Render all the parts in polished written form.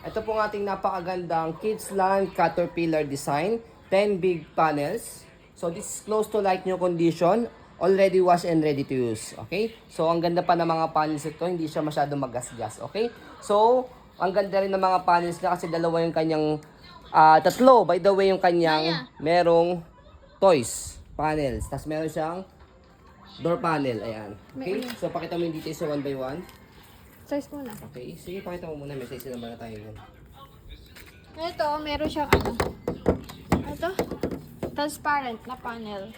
Ito po ang ating napakagandang Kidsland Caterpillar design. 10 big panels. So this is close to like new condition. Already washed and ready to use. Okay? So ang ganda pa ng mga panels ito. Hindi siya masyadong magasgas. Okay? So ang ganda rin ng mga panels niya kasi dalawa yung kanyang tatlo. By the way, yung kanyang merong toys panels. Tapos meron siyang door panel. Ayan. Okay? So pakita mo yung details sa one by one. Size muna. Okay? Sige, pakita mo muna. May size naman na tayo yun. Ito, meron siyang ito, transparent na panel.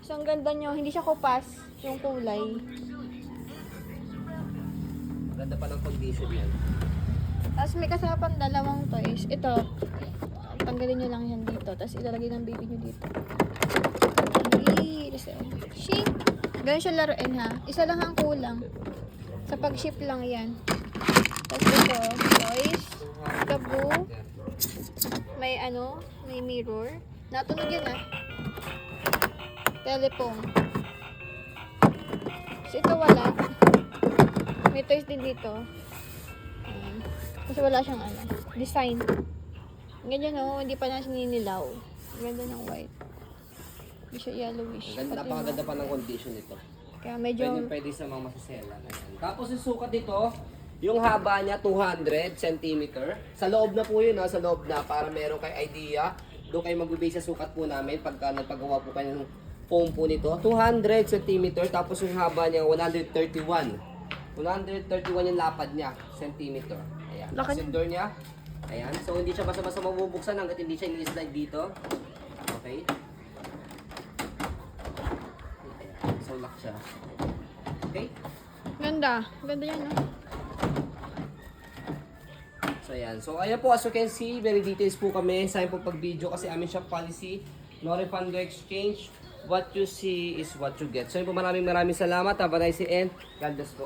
So, ang ganda nyo, hindi siya kupas yung kulay. Ganda pa ng condition yan. Tapos may kasama pang dalawang toys. Ito, tanggalin nyo lang yan dito. Tapos ilalagay ng baby nyo dito. Shake! Ganun siya laruin ha. Isa lang ang kulang. Sa pag-ship lang yan. Tapos ito, toys. Taboo. May may mirror. Natunog yun telephone. So ito wala. May toys din dito. Kasi wala siyang design. Ganyan hindi pa na sininilaw. Ganda ng white. Hindi siya yellowish. Napakaganda pa ng condition nito. Kaya medyo Pwede sa mga masasela. Tapos yung sukat dito, yung haba niya 200 cm. Sa loob na po yun sa loob na para meron kay idea. Doon kayo mag-base sa sukat po namin pagka nagpagawa po kayo ng foam po nito. 200 cm tapos yung haba niya 131. 131 yung lapad niya, centimeter. Ayan. Tapos yung door niya, ayan. So hindi siya basta-basta mabubuksan hanggat hindi siya i-slide dito. Okay. Ayan. So lock siya. Okay. ganda. Ganda yan So ayan. So ayan po, as you can see, very details po kami sa po pag video kasi amin siya policy. No refund, no exchange. What you see is what you get. So yun po, maraming salamat. Have a nice day and God bless po.